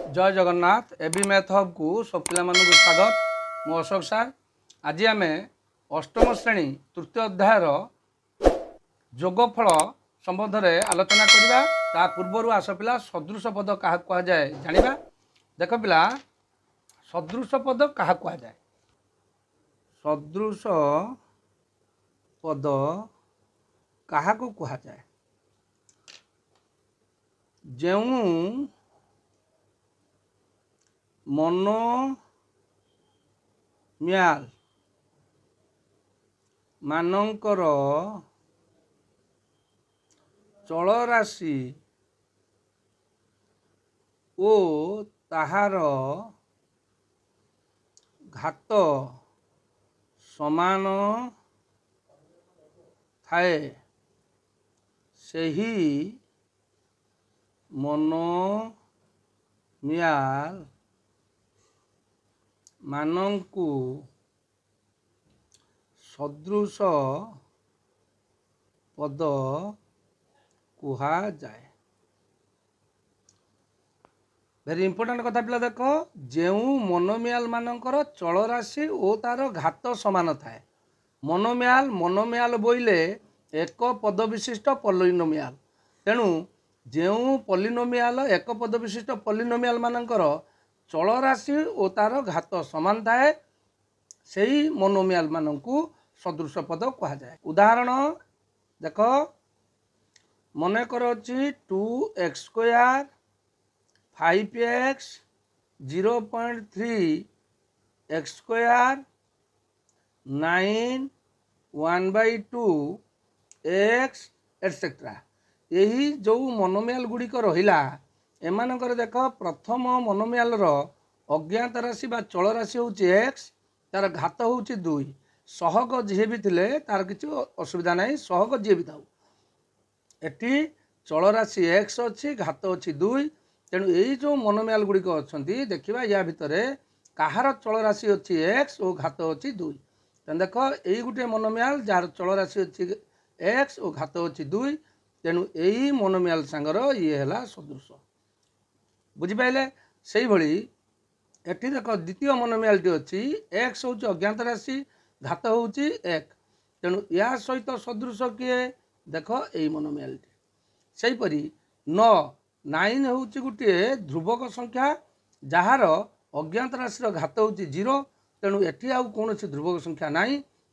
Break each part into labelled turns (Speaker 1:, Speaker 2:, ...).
Speaker 1: जय Jagannath AB math hub को सब पिला स्वागत। मु अशोक सार। आज आम अष्टम श्रेणी तृतीय अध्यायर जोगफल संबंध में आलोचना करवा। ता पूर्वर आस पिला सदृश पद क्या कहुए जाना। देख पिला सदृश पद क्या कहुए। सदृश पद क्या कहुए जो मोनोमियाल मानकर चल राशि ओ ताहार घात समान थाए सही मोनोमियाल मानंकु सदृश पद कुहा जाए। वेरी इंपोर्टेंट कथा पिला देख जो मोनोमियाल मानकर चल राशि और तार घात समान थाए। मोनोमियाल बोइले एक पद विशिष्ट पॉलिनोमियाल। तेणु जो पॉलिनोमियाल एक पद विशिष्ट पॉलिनोमियाल मानकर चल राशि और तार घात समान थाए सही मोनोमियाल मानकु सदृश पद कहा जाए। उदाहरण देख मन कर 2x square 5x 0.3 x square 9 1/2 x etcetera. यही जो मोनोमियाल गुड़िक रहिला एमानकर देख प्रथम मोनोमियाल अज्ञात राशि बा चल राशि हूँ एक्स तार घात हूँ 2 सहग जी भी थे तार किसी असुविधा ना सहग जी भी था एटी चल राशि एक्स अच्छी घात अच्छी 2 तेणु यही जो मोनोमियाल गुड़िक अच्छा देखा या भितर कहार चल राशि अच्छी एक्स और घात अच्छी 2 तेणु देख यही गोटे मोनोमियाल जार चल राशि अच्छी एक्स और घात अच्छी 2 तेणु यही मोनोमियाल सांगर ये है सदृश। बुझिपारे से भली एटी देख द्वितीय मोनोमियालटी अच्छी एक्स हूँ अज्ञात राशि घात हूँ 1 तेणु या सहित सदृश किए देख यही मोनोमियालटी। सेहीपरि 9 हूँ गोटे ध्रुवक संख्या जार अज्ञात राशि घात हूँ 0 तेणु एटी आउ कौन ध्रुवक संख्या ना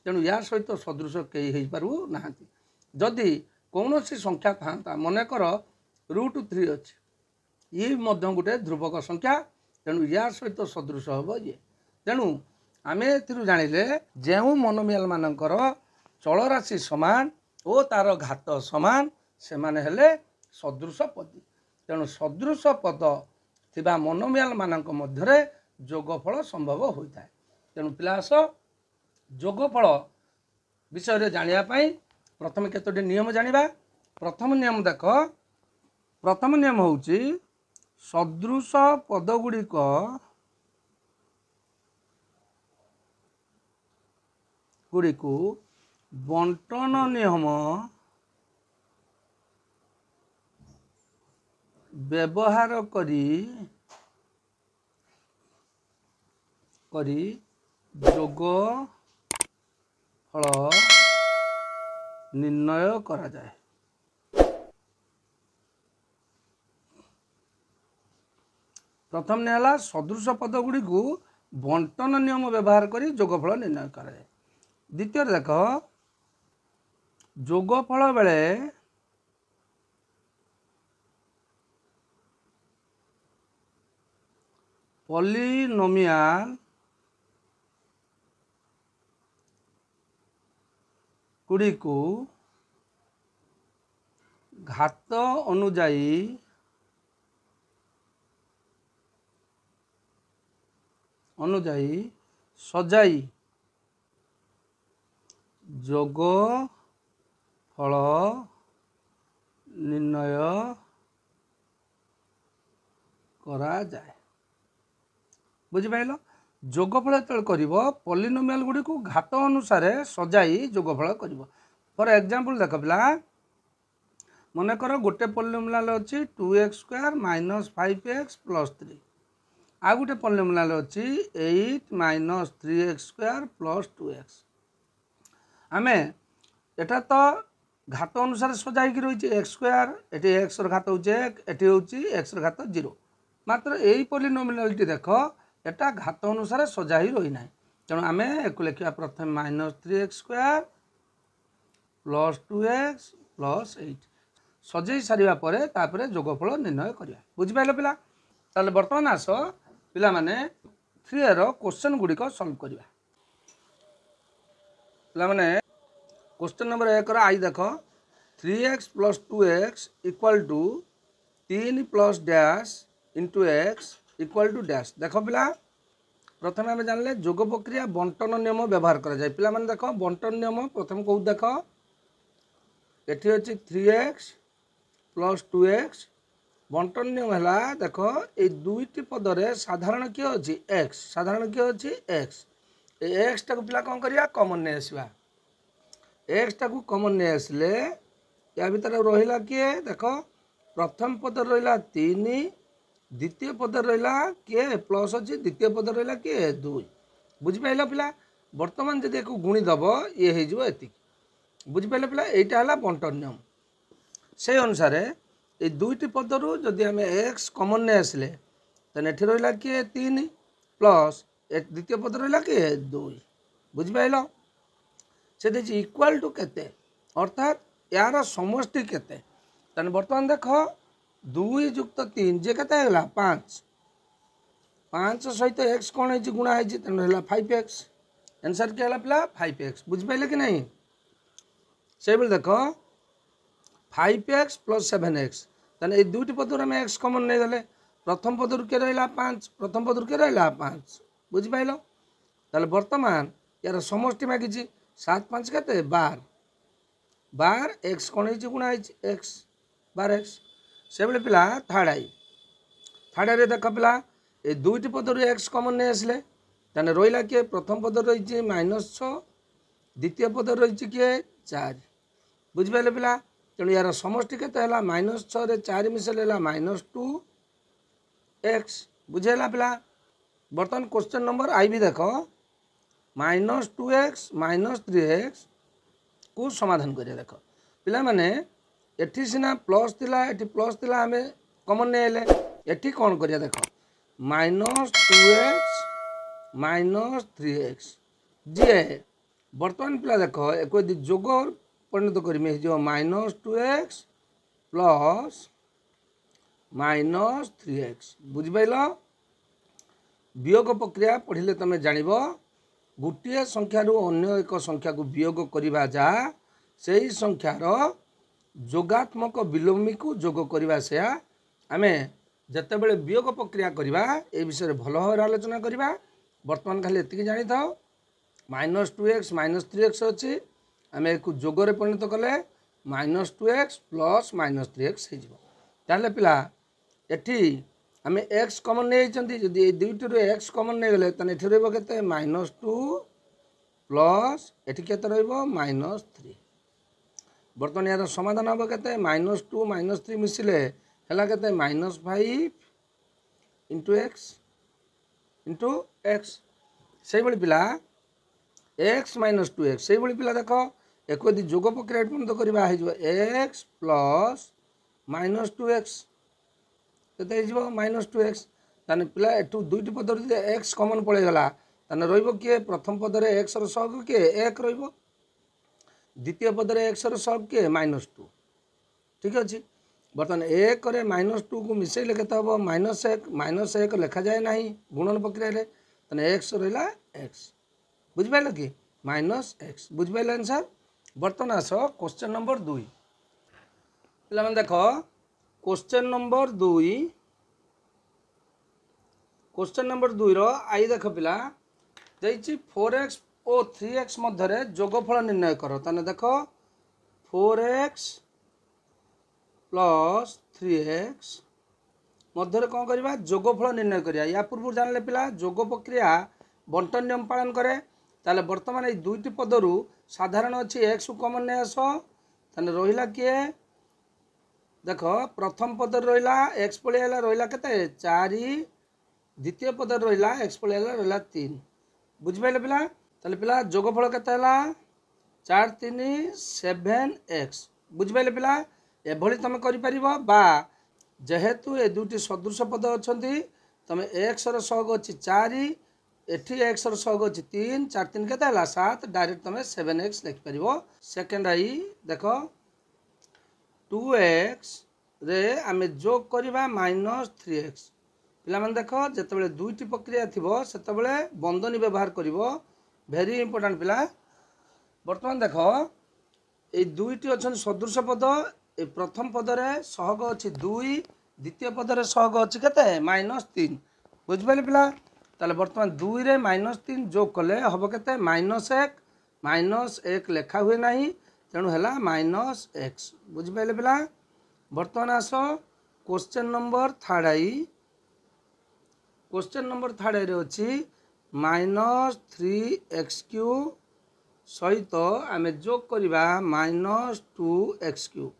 Speaker 1: तेणु या सहित सदृश कई हो पारु ना। जदि कौन संख्या था मनकर √3 अच्छी ये गोटे ध्रुवक संख्या तेणु या सहित सदृश हम ये। तेणु आम ए जानिले जो मोनोमियाल मानकर चल राशि समान और तार घात समान से माने हेले सदृश पदी। तेणु सदृश पद थिबा मोनोमियाल मानक मध्यरे जोगफल संभव होता है। तेणु पिलास जोगफल विषय जानिया पाई प्रथम केतोटी नियम जानिबा। प्रथम नियम देख प्रथम नियम होउची सदृश पद गुड़िक बंटन नियम व्यवहार करी जोगफल निर्णय करा जाए। प्रथम निहला सदृश पद गुड़ी को बंटन नियम व्यवहार करी जोगफल निर्णय करा जाए। द्वितीय देख जोगफल बेले पॉलिनोमियाल गुड़ी को घात अनुजाई सजाई जोगफल निर्णय करा जाए। बुझिपाइल जोगफल जो कर पॉलिनोमियाल गुड़ी को घात अनुसार सजाई जोगफल कर। फॉर एग्जांपल देख पिला मनकर गोटे पॉलिनोमियाल अच्छी 2x² - 5x + 3 आ गोटे पॉलिनोमियल अच्छी 8 minus 3x square plus 2x। आम एटा तो घात अनुसार सजा रही एक्स स्क्वायर, ये एक्स घात हो 1, ये हूँ एक्स घात 0। मात्र यही पॉलिनोमियल देख एटा घात अनुसार सजा ही रही ना, तेणु आम एक लिखा प्रथम minus 3x square plus 2x plus 8 सजै सारा पर जोगफल निर्णय करवा। बुझिपाल पिला? ताले बर्तमान आस पिला माने 3 रो क्वेश्चन गुड़िक सॉल्व करवा। पिला माने क्वेश्चन नंबर 1 आई देख 3x plus 2x equal to 3 plus dash into x equal to dash. देख पिला प्रथम आम जानले जोग प्रक्रिया बंटन नियम व्यवहार करा जाए। पिला माने देख बंटन नियम प्रथम कौ देख एठी अछि 3x प्लस 2x बंटन नियम है देख ये दुईटी पदरे साधारण किए अच्छी एक्स, साधारण किए अच्छी एक्स। एक्स टाक पिला कौन करिया कॉमन नहीं आसवा, एक्स टाक कॉमन नहीं आसले या भीतर रहा किए देख प्रथम पद रहा 3, द्वितीय पद रहा किए प्लस अच्छी, द्वितीय पद रहा किए 2। बुझिपाल पिला? बर्तमान जब एक गुणीदेव ये होती। बुझिपाल पिला? यहाँ है बंटन नियम। से अनुसार ये दुईटी पदरू जदि आम एक्स कॉमन नहीं आसले तेने ये रहा किए 3 प्लस द्वितीय पद रहा किए 2। बुझिपाल? से देखिए इक्वाल टू केते अर्थात यार समष्टि केते। तेने बर्तमान देख 2 जुक्त 3 जे केते हैला 5, 5 सहित एक्स कौन है गुणा है तेणु है 5x। आंसर क्या है पिला 5x। बुझिपारे कि नहीं? से देख 5x प्लस 7x तेने ये दुईटी पदर आम एक्स कॉमन नहीं गले प्रथम पदर के रहा 5, प्रथम पदर के रहा 5। बुझिपाल? ताले बर्तमान यार समष्टि मागिची 7 5 के 12, 12 एक्स कौन है गुणा है एक्स 12x। से पिला थर्ड आई, थर्ड आई देख पिला ये दुईटी पदर एक्स कॉमन नहीं आसले तेने रहा किए प्रथम पदर रही -6, द्वितीय पदर रही किए 4। बुझिपाल पिला? तेणु यार समष्टि केते है -6 रे 4 मिसल है -2x। बुझेगा पिला? बर्तमान क्वेश्चन नंबर आई भी देख -2x -3x को समाधान करिया। देख पिला माने एठी सिना प्लस थिला, एठी प्लस थिला आमे कॉमन नहीं आले, एठी कौन करिया देख -2x -3x जे बर्तमान पिला देख एक जोग परिणत करमी -2x प्लस -3x। बुझिपाल? वियोग प्रक्रिया पढ़िले तमें जानिब गोटे संख्यार अन्य एक संख्या को वियोग करवा जा से ही संख्यार जोगात्मक विलोमी को जोग करवा से आम जिते बड़े वियोग प्रक्रिया करवा ए विषय भल भाव आलोचना करवा। बर्तमान खाली एति जानी था -2x -3x अच्छी आम एक जोगरे परिणत कले -2x प्लस -3x हो पिला एठी आम एक्स कॉमन नहीं जदि दुईटी एक्स कॉमन नहीं गले तेने ये रही -2 प्लस एटी के -3। बर्तमान यार समाधान हम के -2 -3 मिसिले है के -5 इंटू एक्स से पिला एक्स -2x से पिला देख एक जोग प्रक्रिया परिणत करवा एक्स प्लस -2x के -2x ताने पिला एठू दुईटी पदर एक्स कॉमन पड़ेगला ताने रहिबो किए प्रथम पदर एक्स सहग किए 1 रहिबो, द्वितीय पदर एक्स सहग किए -2। ठीक अच्छे बर्तमान 1 रे -2 को मिसेले केते हबो -1 लिखा जाए ना गुणन प्रक्रिया ताने एक्स रहा एक्स। बुझिपाल कि -x। बुझिपाल आंसर? बर्तमान आस क्वेश्चन नंबर 2 पिला देख क्वेश्चन नंबर 2 क्वेश्चन नंबर 2 रो आई देख पिला देछि 4x और 3x मध्य जोगफल निर्णय कर। ताने देख 4x प्लस 3x मध्य कौन करवा जोगफल निर्णय करिया। या पूर्व जानले पिला जोग प्रक्रिया बंटन नियम पालन करे ताले बर्तमान ये दुईटी पदरू साधारण अच्छी एक्स कॉमन नहीं आस ताने रहिला किए देख प्रथम पद रहा एक्स पड़ियाला रहा के 4 द्वितीय पद रहा एक्स पलैला रहा 3 बुझिपारे पिला ताले पिला जोगफल केते 4 3 7 एक्स बुझिपारे पिला एभली तुम कर जेहेतु ए दुटी सदृश पद अच्छा तुम एक्स सहग अच्छी 4 एठी एक्स सहग अच्छी 3 4 3 के 7 डायरेक्ट तुम 7x लिखिपर। सेकेंड आई देख 2x रे आमे जोग करवा -3x पिला देख जिते दुईटी प्रक्रिया थी से बंधनी व्यवहार कर भेरी इंपोर्टाट पिला। बर्तमान देख ये दुईटी अच्छा सदृश पद ए प्रथम पदरे सहग अच्छी 2 द्वितीय पदरे सहग अच्छी केते -3 बुझिपारे पिला ताले बर्तमान 2 रे -3 जोग कले हम केते -1 लेखा हुए ना तेणु है -x बुझिपारे पिला। बर्तमान आस क्वेश्चन नंबर थर्ड आई क्वेश्चन नंबर थर्ड आई अच्छी -3x³ सहित आम जोग करवा -2x³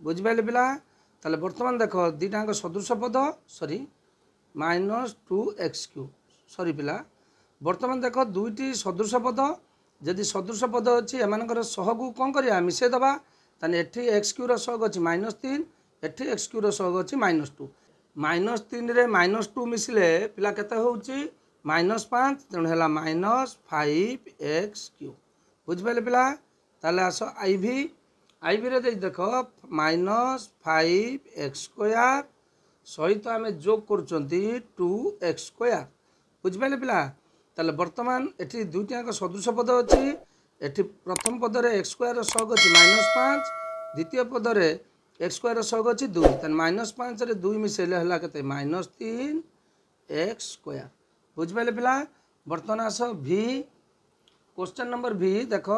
Speaker 1: बुझिपारे पिला ताले बर्तमान देख दीटाक सदृश पद सॉरी -2x³ सॉरी पिला बर्तमान देख दुईटी सदृश पद जदि सदृश पद अच्छी एमानकर सहगु कौन करिया मिसेदबा ताने एठी x³ सहग अच्छी -3 एठी x³ सहग अच्छी -2 -3 रे -2 मिसिले पिला केते होउची -5 तेणु है -5x³ बुझिपारे पिला ताले आस आईवी रे देख -5x² सहित आम जोग करुँच 2x² बुझिपारे पिला ताले बर्तमान एठी दुईटाक सदृश पद अच्छी एठी प्रथम पदरे x² सहग अच्छी -5 द्वितीय पदरे x² सहग अच्छी 2 -5 रे 2 मिसेले है केते -3x² बुझिपारे पिला। बर्तमान आस भी क्वेश्चन नंबर भी देख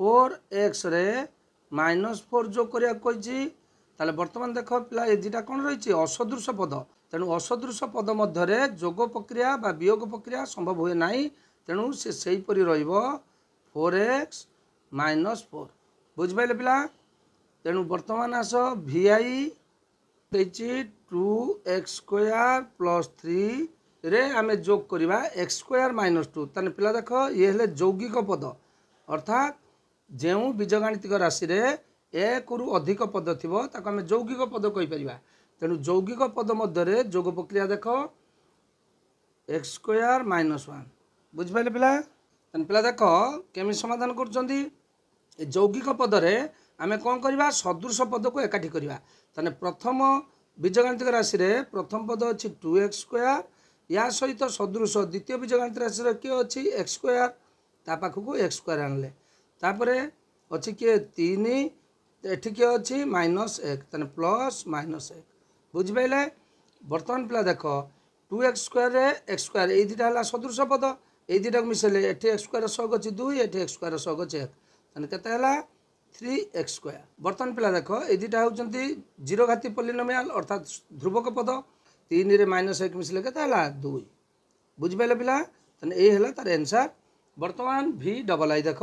Speaker 1: 4x रे -4 जोग करिया कहिछि ताले बर्तमान देख पिला ए दुटा कौन रही असदृश पद तेणु असदृश पद मध्य जोग प्रक्रिया बा वियोग प्रक्रिया संभव हुए ना तेणु से सहीपरी रहिबो 4x -4 बुझिपारे पिला। तेणु बर्तमान आस VI देछि 2x² + 3 रे आमे जोग करवा x² -2 ताने पिला देख ये हेले यौगिक पद अर्थात जो बीजगाणितिक राशि रे एक रु अधिक पद थिबो ताको आमे यौगिक पद कहि परिबा तेणु यौगिक पद मध्य जोग प्रक्रिया देख x² -1 बुझिपारे पिला ताने पिला देख केमि समाधान करछंती यौगिक पदरे आमे कौन करवा सदृश पद को एकाठी करवा ताने प्रथम बीजगाणितिक राशि रे प्रथम पद अच्छी 2x² या सहित सदृश द्वितीय बीजगाणितिक राशि रे के अच्छी x² ता पाखकु x² आनले तापरे अच्छी किए 3 एठी किए अच्छी -1 ताने +-1 बुझिपाइले। बर्तमान पिला देख 2x² रे x² ए दुटा हला सदृश पद ए दुटा मिसेले एठी x² सहग अच्छी 2 एठी x² सहग अच्छी 1 ताने केते हला 3x²। बर्तमान पिला देख ए दुटा होउचंती जीरो घाती पॉलिनोमियल अर्थात ध्रुवक पद 3 रे -1 मिसले केते हला 2 बुझिपाइले पिला ताने ए हला तार आंसर। बर्तमान VII देख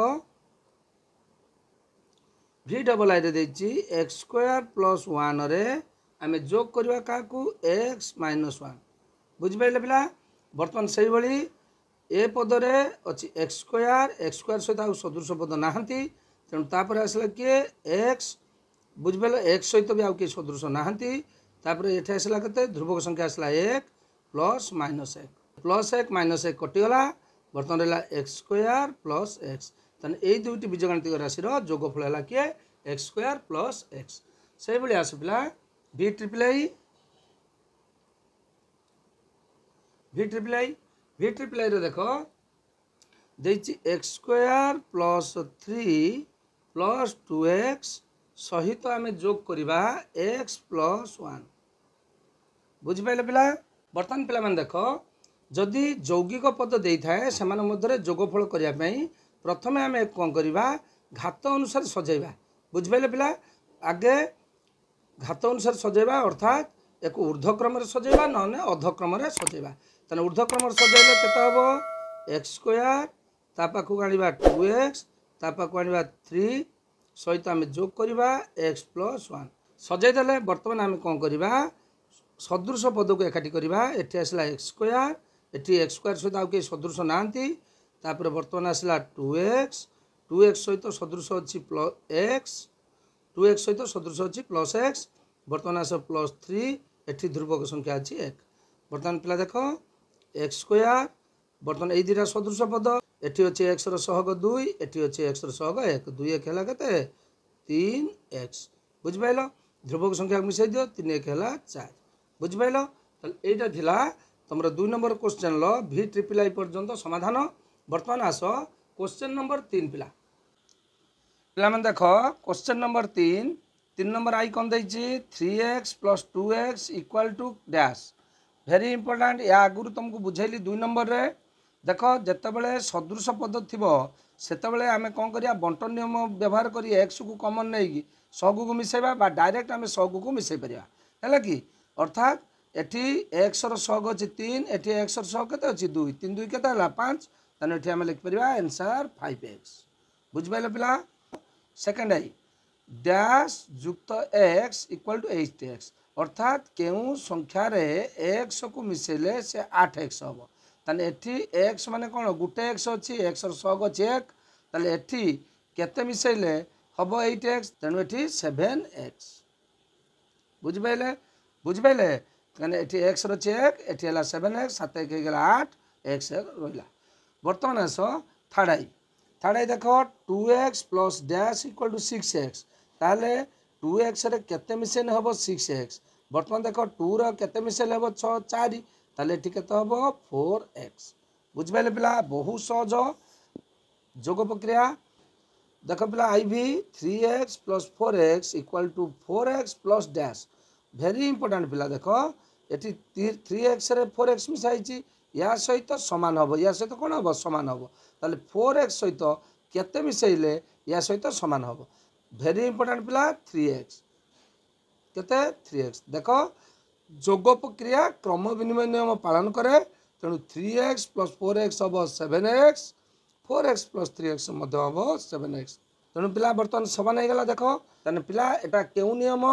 Speaker 1: VII रे देछि x² + 1 रे आमे जोग करवा काकू x -1 बुझिपाइले पिला। बर्तमान सही भली ए पदरे अच्छी x² सहित आ सदृश पद नाहंती तेणु तापर आसला किए x बुझिपाइले x सहित भी आउ किए सदृश नाहंती तापर एठी आसला केते ध्रुवक संख्या आसला 1 +-1 +1 -1 कटिगला बर्तमान रहा x² + x ताने ए दुईटी बीजगाणितिक राशि जोगफल है किए x² + x से भाई आस पिला VIII रे देख देछि x² + 3 + 2x सहित आम जोग करवा x + 1 बुझिपाइले पिला। बर्तमान पिला माने देख जदि यौगिक पद दे थाए से मध्य जोगफल करने प्रथमे आम कौन करवा घात अनुसार सजेबा बुझिपाइले पिला आगे घात अनुसार सजेबा अर्थात एक ऊर्ध्वक्रम सजेबा ना अधक्रम सजेबा तेना ऊर्ध्वक्रम सजेले केते हबो x² ता पाखु आनिबा 2x ता पाखु आनिबा 3 सहित आम जोग करवा x + 1 सजाई देले बर्तमान आम कौन करवा सदृश पद को एकाठी करवा एटी आसला x square eighty x square सहित आउ कई सदृश नांती तापर बर्तमान आसला 2x सहित सदृश अच्छी प्लस एक्स 2x सहित सदृश अच्छी प्लस एक्स बर्तमान आस +3 एटी ध्रुवक संख्या अच्छी 1 बर्तमान पिला देख एक्स स्क्वायर बर्तमान यही दुटा सदृश पद एटी अच्छे एक्स सहग 2 एटी अच्छे एक्स सहग 1 2 1 है के 3x बुझिपाल ध्रुवक संख्या मिसाई दियो 3 1 है 4 बुझिपाल यहाँ थिला तुम 2 नंबर क्वेश्चन भी ट्रिपल आई पर्यंत समाधान बर्तमान आस क्वेश्चन नंबर 3 पिला पे देख क्वेश्चन नंबर 3 नंबर आई कौन देती 3x + 2x = dash very important या आगुरी तुमको बुझेली 2 नंबर रे देख जितेबले सदृश पद थी से आम कौन करिया बंटन नियम व्यवहार करी एक्स को कमन नहीं सहगु को मिसेबा बा डायरेक्ट आम सहगु को मिसई पारिबा है कि अर्थात एटी एक्स सहग अच्छी 3 एटी एक्स सहग केते अच्छी 2 3 2 केते हला 5 ताने एटी आम लिखि परिबा आंसर 5x बुझिपाइल पिला सेकंड आई डैश युक्त x = 8x अर्थात केउ संख्या रे x को मिसेले से 8x हम ताने एठी x माने कोन गुटे x अच्छी x सहग अच्छी 1 ताले एठी केते मिसेले हम 8x तेणु एठी 7x बुझिपाइले कहने एठी x अच्छी 1 एठी हला 7x 7 1 गला 8 x रहिला वर्तमान आस थर्ड आई देख 2x + डैश = 6x ताले 2x रे केते मिसेन हम 6x वर्तमान देख 2 रो केते मिसेल हम 6 4 ताले एठी केते हम 4x बुझिपाइले पिला बहुत सहज जोग प्रक्रिया देख पिला आई भी 3x + 4x = 4x + डैश भेरी इंपोर्टेंट पिला देख एठी 3x रे 4x मिसाई या सहित समान हम या सहित कौन हम समान हम ताले 4x सहित केते मिसेले या सहित समान हम भेरी इंपोर्टेंट पिला 3x केते 3x देख जोग प्रक्रिया क्रम विनिमय नियम पालन करे तेणु 3x + 4x हम 7x 4x + 3x हम 7x तेणु पिला बर्तमान समान हो गला देख ताने पिला एटा केउ नियम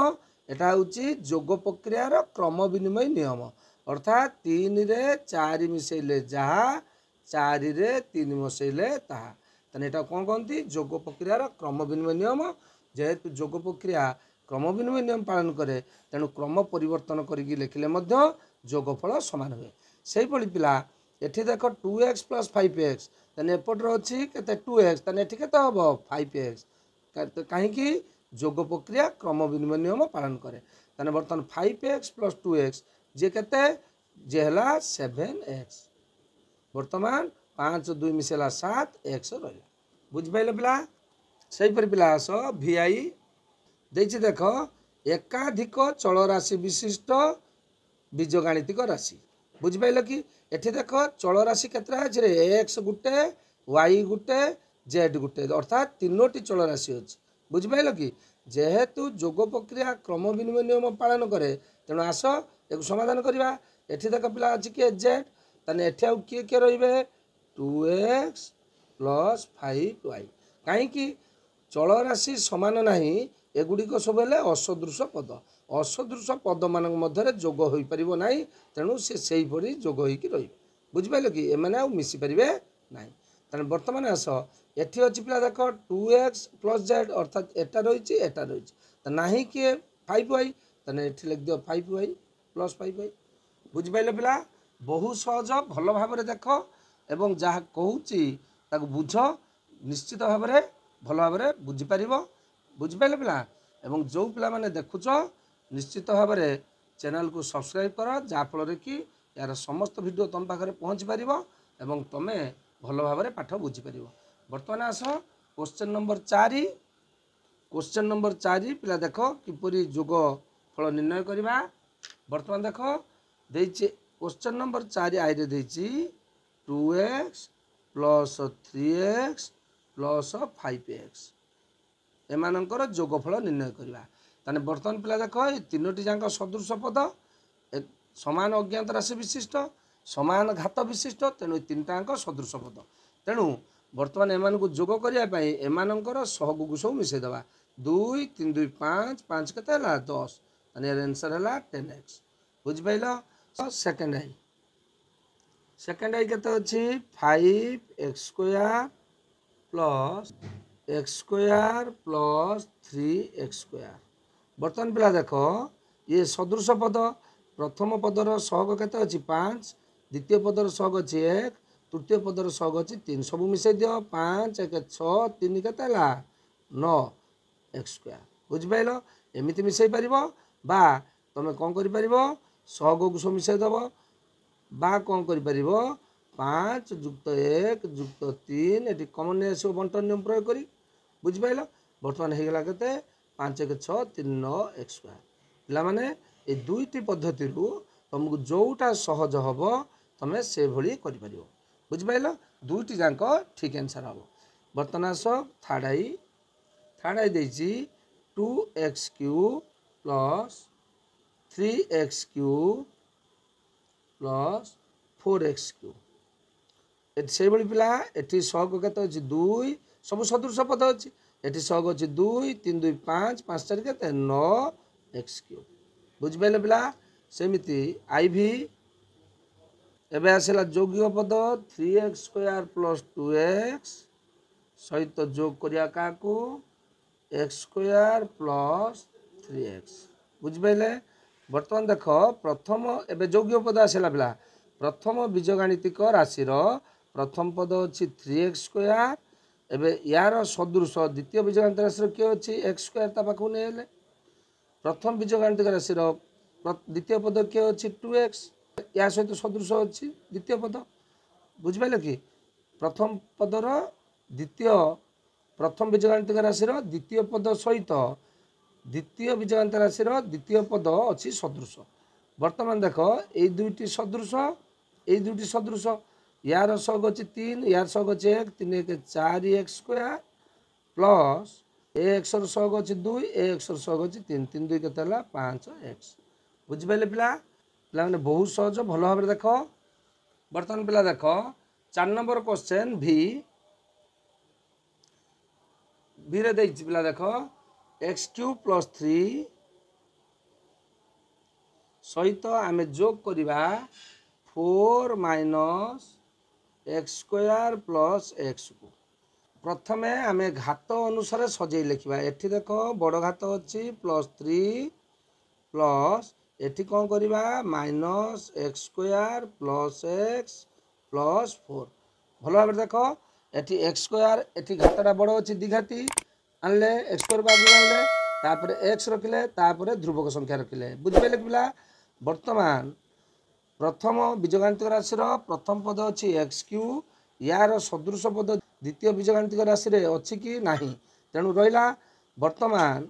Speaker 1: एटा होची जोग प्रक्रियार क्रम विनिमय नियम अर्थात 3 रे 4 मिसेले जहा 4 रे 3 मिसेले ताहा ताने एटा कोन कहंती जोग प्रक्रियार क्रम विनिमय नियम जेहेतु जोग प्रक्रिया क्रम विनिमय नियम पालन करे तेणु क्रम परिवर्तन करके लिखिले मध्य जोगफल समान हुए से भली पिला एठी देख 2x + 5x ताने एपटर अछि केते 2x ताने एठी केते हबो 5x कहीं जोग प्रक्रिया क्रम विनिमय नियम पालन करे ताने बर्तमान 5x + 2x जे केते जे हला 7x वर्तमान 5 2 मिसेला 7x रहिला बुझिपाइले पिला सही पर पिला आस VI देछि देख एकाधिक चल राशि विशिष्ट बीजगाणितिक राशि बुझिपाइल कि एठी देख चल राशि केतरा अछि रे x गुटे y गुटे z गुटे अर्थात 3टी चल राशि अछि बुझिपाइल कि जेहेतु जोग प्रक्रिया क्रम विनिमय नियम पालन करे तेणु आस एक समाधान करवा एठी देख पिला अछि के z ताने एठी आउ किए रहिबे 2x + 5y कहीं चल राशि समान नहीं एगुड़िक सब हेले असदृश पद मान मध्य जोग हो पार ना तेणु से परी जोग होगी रही बुझिपाल कि एम मिसी पारे ना तेना बर्तमान आस एटी अच्छी पिला देख 2x + z अर्थात एटा रही ना किए 5y तेना ये लिख दियो 5y + 5y बुझिपाल पिला बहुत सहज भल भाव देख एवं जहाँ कहूँ बुझ निश्चित भाव भल भाव बुझीपार बुझिपाल पिला एवं जो पिला माने देखुच निश्चित भाव चैनल को सब्सक्राइब कर जहाँफल कि यार समस्त वीडियो तुम पाखे पहुँची पार एवं तुम भल भाव पाठ बुझीपार बर्तमान आस क्वेश्चन नंबर 4 पिला देख किपरि जोग फल निर्णय करवा बर्तमान देख देछि क्वेश्चन नंबर 4 आई रे देछि 2x + 3x + 5x एमानंकर जोगफल निर्णय करवा ताने बर्तमान पिला देख ये 3टी जाक सदृश पद समान अज्ञात राशि विशिष्ट समान घात विशिष्ट तेणु 3टाक सदृश पद तेणु बर्तमान एम जोग करने एमानंकर सहगु को सब मिसेदेवा 2 3 2 5 5 के 10 ताने आंसर है 10x बुझिपाइल सेकेंड आई केते अछि 5x² plus x² plus 3x²। बर्तमान पिला देख ये सदृश पद प्रथम पदर सहग केते अछि 5, द्वितीय पदर सहग अछि 1, तृतीय पदर सहग अछि 3। सब मिसै दियो 5 1 6 3 केते हला 9x²। बुझिपाइल एमिति मिसै परिबो बा तमे कोन करि परिबो सहग को सब मिसै दबो बा कोन करि परिबो 5 + 1 + 3 एटी कॉमन आसो बंटन नियम प्रयोग करी। बुझिपाइल बर्तमान हे गेला केते 5 1 6 3 9x²। पिला माने ए दुईटी पद्धति रु तुमको जोटा सहज हबो तमे से भली करि परिबो। बुझिपाइल दुईटी जांक ठीक आंसर हबो। बर्तमान आसो थर्ड आई देछि 2x³ plus 3x³ plus 4x³। Eighty से भली पिला एटी सहग केते अछि 2 सब सदृश पद अछि एटी सहग अछि 2 3 2 5 5 4 केते 9x³। बुझिपाइल पिला सेमिति आईभी एबे आसेला जोग्य पद 3x² प्लस 2x सहित जोग करिया काकू x² प्लस 3x। बुझिपाइले बर्तमान देख प्रथम एबे जोग्य पद आसेला पिला प्रथम बीजगाणितिक राशि प्रथम पद अछि 3x²। एबे यार सदृश द्वितीय बीजगाणितिक राशि के अछि x² ता पाखु नेले प्रथम बीजगाणितिक राशि द्वितीय पद के अछि 2x या सहित सदृश अछि द्वितीय पद। बुझिपाइले कि प्रथम पदर द्वितीय प्रथम बीजगाणितिक राशि द्वितीय पद सहित द्वितीय बीजगाणितिक राशि द्वितीय पद अछि सदृश। वर्तमान देख ए दुईटी सदृश यार सहग अछि 3 यार सहग अछि 1 3 1 4x² प्लस ax र सहग अछि 2 ax र सहग अछि 3 3 2 केते हला 5x। बुझिपाइले पिला पिला माने बहुत सहज भलो भाबरे देख। वर्तमान पिला देख 4 नंबर क्वेश्चन भी रे देछि पिला देख x³ प्लस 3 सहित आमे जोग करिबा 4 माइनस x² प्लस x को प्रथमे आमे घात अनुसार सजै लिखिबा। एठी देख बड़ घात अछि प्लस 3 प्लस एठी कोन करिबा minus x² plus x plus 4। भलो भाबरे देख एठी x² एठी घातटा बड़ अछि द्विघाती आनले x² को आगु आनले तापर x रखिले तापर ध्रुवक संख्या रखिले। बुझिपाइले पिला वर्तमान प्रथम बीजगाणितिक राशि प्रथम पद अछि x³ यार सदृश पद द्वितीय बीजगाणितिक राशि रे अछि कि नाही तेणु रहिला वर्तमान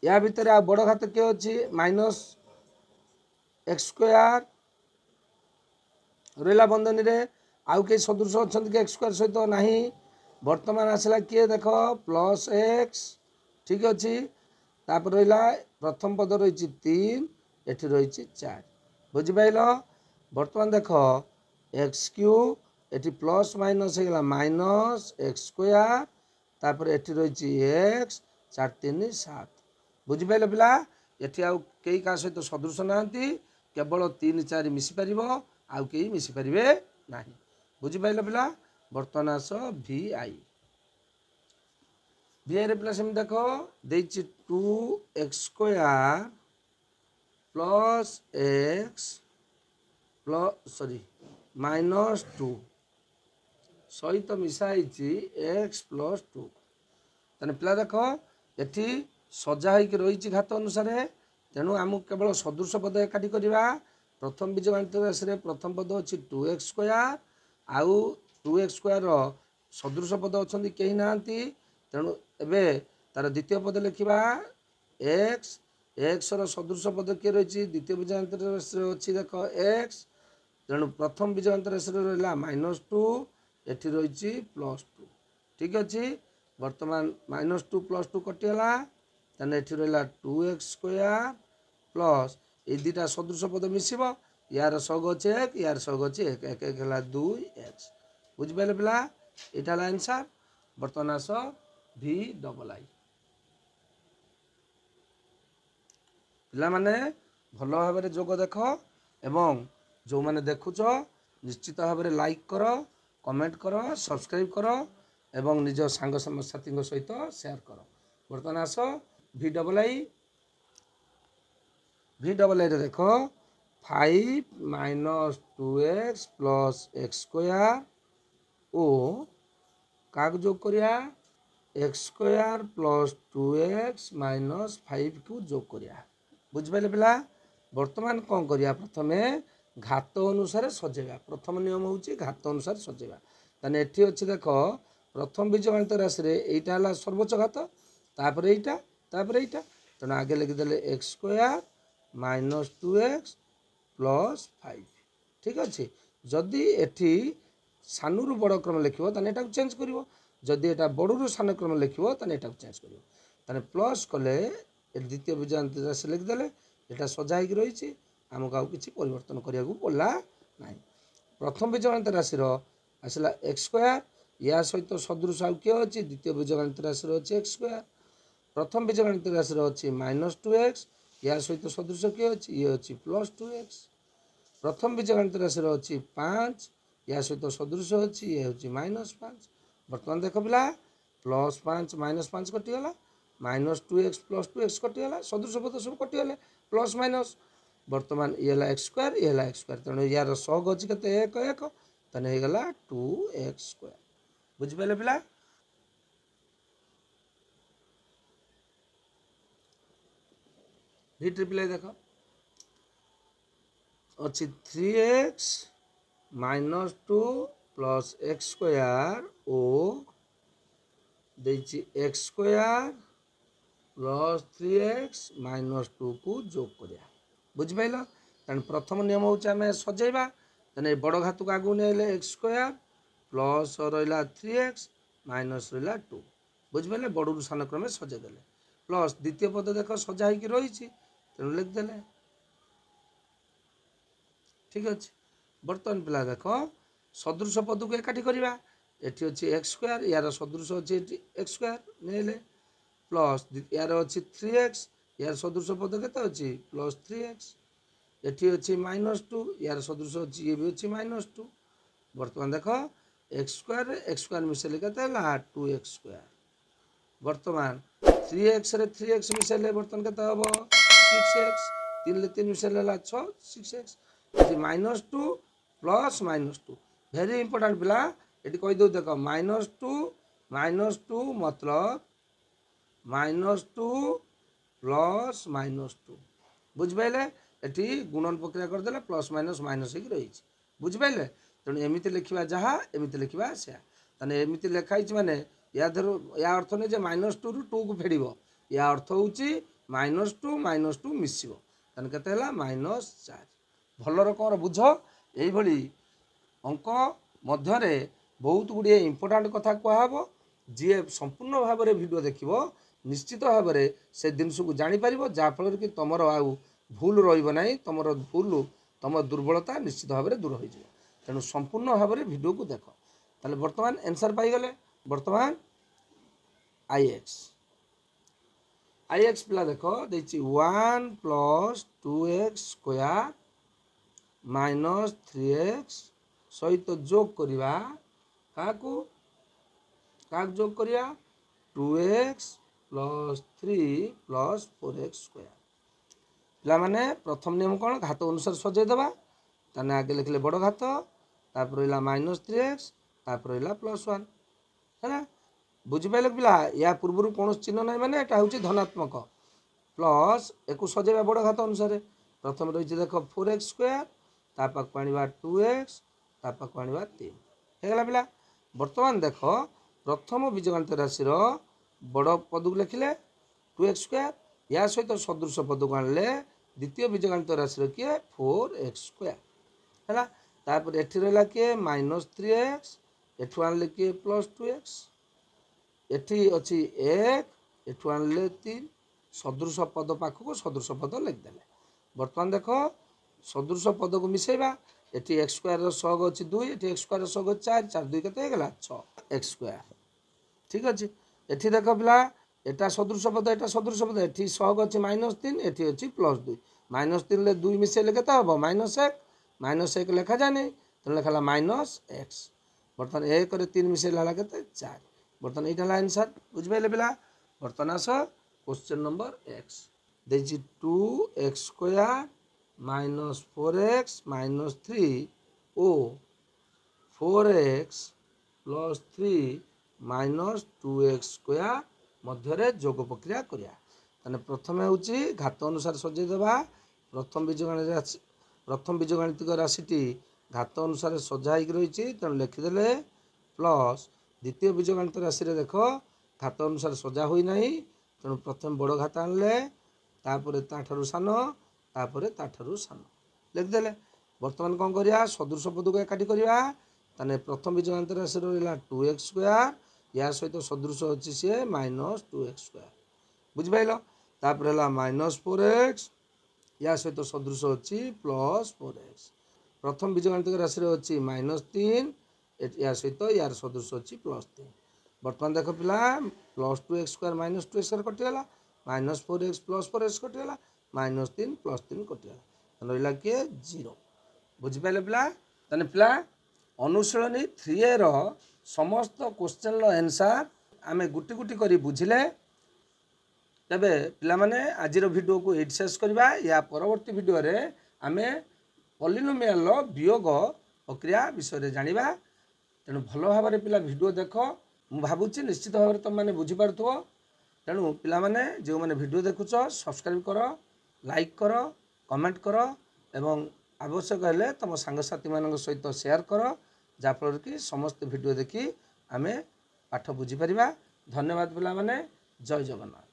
Speaker 1: या भितर आ बड़ घात के अछि माइनस x² रहिला बंधनी रे आउ के सदृश अछंती के x² सहित नाही। वर्तमान आसला किए देख प्लस x ठीक अछि तापर रहिला प्रथम पद रहिछि 3 एठी रहिछि 4। बुझिपाइल वर्तमान देख x³ एठी प्लस माइनस हेगला माइनस x² तापर एठी रहिछि x 4 3 7। बुझिपाइल पिला एठी आउ केई का सहित सदृश नांती केवल 3 4 मिसि परिबो आउ केई मिसि परिबे नाही। बुझिपाइल पिला वर्तमान आस vi रे पिला सेम देखो देछि 2x² plus x plus minus 2 सहित मिसाइछि x प्लस 2। तने पिला देख एठी सजा होइके रहिछि घात अनुसार तेणु आमु केवल सदृश पद एकाठी करिबा। प्रथम बीजगाणितिक राशि प्रथम पद अछि 2x² आउ 2x² रो सदृश पद अछंती केही नांती तेणु एबे तार द्वितीय पद लिखिबा x रो सदृश पद के रहिछि द्वितीय बीजगाणितिक राशि अछि देख x तेणु प्रथम बीजगाणितिक राशि रहिला -2 एठी रहिछि +2 ठीक अछि। वर्तमान -2 +2 कटिगला तने एठी रहिला 2x² प्लस ए दुटा सदृश पद मिसिबो यार सहग अछि 1 यार सहग अछि 1 1 1 हला 2x। बुझिपाइले पिला एटा हला आंसर। वर्तमान आस vi पिला माने भल भाव जोग देख एवं जो मैंने देखुच निश्चित भाव में लाइक कर कमेंट कर सब्सक्राइब कर एवं निज सांग साथी सहित शेयर कर। बर्तमान आस V+I रे देख 5 - 2x + x स्क्वायर ओ का जोग करिया x² + 2x - 5 को जोग करिया। बुझिपारे पिला बर्तमान कौन करिया प्रथमे घात अनुसार सजेगा। प्रथम नियम होची घात अनुसार सजेगा। ताने एठी अछि देख प्रथम बीजगणित राशि रे एटा हला सर्वोच्च घात तापर एटा तेणु आगे लिखिदेले x² - 2x + 5 ठीक अच्छे। जदि एठी सानू बड़ क्रम लिखिबो ताने एटा चेंज करिवो जदि एटा बड़ू सान क्रम लिखिबो ताने एटा चेंज करिवो ताने प्लस कले द्वितीय बीजगणित राशि लिखिदेले एटा सजा होगी रही आमको आउ किसी परिवर्तन करिया पड़ला ना। प्रथम बीजगणित राशि आसला x² या सहित सदृश आउ किए अच्छी द्वितीय बीजगणित राशि अच्छी x²। प्रथम बीजगणित राशि अच्छी -2x या सहित सदृश किए अच्छी ये अच्छी +2x। प्रथम बीजगणित राशि अच्छी 5 या सहित सदृश अच्छी ये हूँ -5। बर्तमान देख पिला +5 -5 कटिगला -2x + 2x कटिगला सदृश पद सब कटिगले प्लस माइनस। बर्तमान ये x² ये x²। तेणु यार सग अच्छी के 1 1 तेने हो गला 2x²। बुझिपारे पिला V+I देख अच्छी 3x - 2 + x² ओ देछि x² + 3x - 2 को जोग करिया। बुझिपाइल तेणु प्रथम नियम हूँ आम सजेबा तेने बड़ घात को आगू नहीं x² प्लस रहा 3x माइनस रहा 2 बुझिपारे बड़ू सान क्रमे सजेदेले प्लस द्वितीय पद देख सजा हो रही तेणु लिखिदेले ठीक अच्छे। बर्तमान पिला देख सदृश पद को एकाठी करवा एटी अच्छी x² यार सदृश अच्छी x² नहीं प्लस यार अच्छी 3x यार सदृश पद के अच्छी +3x एटी अच्छी -2 यार सदृश अच्छी ये भी अच्छी -2। बर्तमान देख x² मिसेले के 2x²। बर्तमान 3x रे 3x मिसेले बर्तमान के हम 6x 3 रे 3 मिसेले 6 6x -2 प्लस -2 वेरी इंपोर्टेंट पिला ये कही दो देख -2 मतलब -2 प्लस -2 बुझिपारे ये गुणन प्रक्रिया करदे प्लस माइनस माइनस हो रही बुझिपारे। तेणु एमती लिखा जहाँ एमती लिखा से ताने एमती लिखाई माने या धर या अर्थ नहीं जे -2 ରୁ 2 को फेड़ या अर्थ हूँ -2 मिसिब ताने केते -4 भलर कौन बुझ यही अंक मध्य बहुत गुड़े इंपोर्टाट कथा कहब जी संपूर्ण भाव में वीडियो देखिबो निश्चित भाव में से जिनस को जापर जहाँफल कि तुम आउ भूल रहा तुम भूल तुम दुर्बलता निश्चित भाव में दूर हो तेणु संपूर्ण भाव में वीडियो को देख ताले बर्तमान आंसर पाईगले। बर्तमान आईएक्स पिला देख देखिए 1 + 2x² - 3x सहित जोग करवा क्या जोग करिया 2x + 3 + 4x² पिला माने प्रथम नियम कौन घात अनुसार सजेदेवा ताने आगे लिखले बड़ घात तापर रहा -3x तापर रहा +1 है बुझिपारे पिला या पूर्व कौन चिन्ह ना माने एटा हूँ धनात्मक प्लस एक सजेबा बड़ घात अनुसार प्रथम रही देख 4x² तापाक आने 2x तापाक आने 3 होगा पिला। बर्तमान देख प्रथम बीजगणित राशि बड़ पद को लिखिले 2x² या सहित सदृश पद को आने द्वितीय बीजगणित राशि किए 4x² है तापर एठी रहा किए -3x एठू आने किए +2x एठी अच्छी 1 एठू आने 3 सदृश पद पाखक सदृश पद लिखिदेले। बर्तमान देख सदृश पद को मिसेबा एटी x² सग अच्छी 2 ये x² सग 4 4 2 के 6 x² ठीक अच्छे। एठी देख पिला एटा सदृश पद एटा सदृश पद एठी सग अच्छी -3 एठी अच्छी +2 -3 2 मिसेले केते हम -1 लिखा जाए तेणु लिखा माइनस एक्स बर्तमान 1 रे 3 मिसेला केते 4 बर्तमान यहाँ आंसर बुझिपारे पिला बर्तमान आस क्वेश्चन नंबर एक्स देखिए 2x² -4x -3 ओ 4x + 3 -2x² मध्य जोग प्रक्रिया करिया ताने प्रथम हूँ घात अनुसार सजेदेवा प्रथम बीजगणितिक राशि घात अनुसार सजा हो रही तेणु लिखिदे प्लस द्वितीय बीजगणित राशि देख घात अनुसार सजा होना तेणु प्रथम बड़ घात आनले तापर सान तापर सान लिखिदे बर्तमान कौन करिया सदृश पद को एकाठी करिया ताने प्रथम बीजगणित राशि रहा 2x² या सहित सदृश अच्छी सी -2x² बुझिपाल तापर है -4x या सहित सदृश अच्छी +4x प्रथम बीजगणितिक राशि अच्छी -3 या सहित यार सदृश अच्छी +3 बर्तमान देख पिला +2x² -2x² कटिगला -4x +4x कटिगला -3 +3 कटिगला रहा किए 0 बुझिपारे पिला ताने पिला अनुशीलनी 3A समस्त क्वेश्चन आंसर आमे गुटी गुटी करी बुझिले तेबे पिला माने आजिर वीडियो को एट शेष करबा या परवर्ती वीडियो रे आमे पॉलिनोमियल वियोग प्रक्रिया विषय रे जानिबा तेणु भल भाव में पिला वीडियो देख मु भावुची निश्चित भाव में तुम मैंने बुझीपार्थो तेणु पिला माने जो मैंने वीडियो देखुच सब्सक्राइब कर लाइक कर कमेंट कर एवं आवश्यक है तुम सांगसाथी मान सहित शेयर कर जहाँफल कि समस्त वीडियो देखी आमे पाठ बुझीपर धन्यवाद पिला माने जय जगन्नाथ।